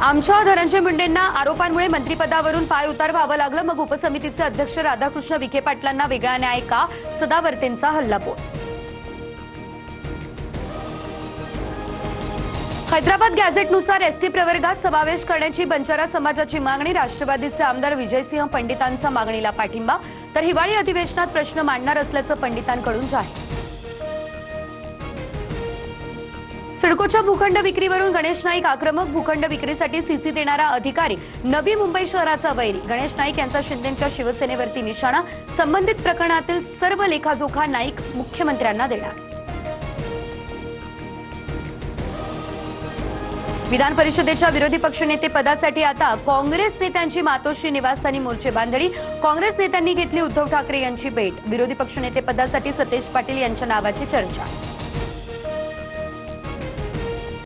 आमच्या धनंजय मुंडेंना आरोपांमुळे मंत्रिपदावरून पायउतार व्हावं लागलं, मग उपसमितीचे अध्यक्ष राधाकृष्ण विखे पाटलांना वेगळा न्याय का? सदावर्तेंचा हल्लाबोल. हैदराबाद गॅझेटनुसार एसटी प्रवर्गात समावेश करण्याची बंजारा समाजाची मागणी. राष्ट्रवादीचे आमदार विजयसिंह पंडितांचा मागणीला पाठिंबा, तर हिवाळी अधिवेशनात प्रश्न मांडणार असल्याचं पंडितांकडून जाहीर. सिडकोच्या भूखंड विक्रीवरून गणेश नाईक आक्रमक. भूखंड विक्रीसाठी सीसी देणारा अधिकारी नवी मुंबई शहराचा वैरी. गणेश नाईक यांचा शिंदेंच्या शिवसेनेवरती निशाणा. संबंधित प्रकरणातील सर्व लेखाजोखा नाईक मुख्यमंत्र्यांना देणार. विधान परिषदेच्या विरोधी पक्षनेते पदासाठी आता काँग्रेस नेत्यांची मातोश्री निवासस्थानी मोर्चे बांधणी. काँग्रेस नेत्यांनी घेतली उद्धव ठाकरे यांची भेट. विरोधी पक्षनेते पदासाठी सतेज पाटील यांच्या नावाची चर्चा.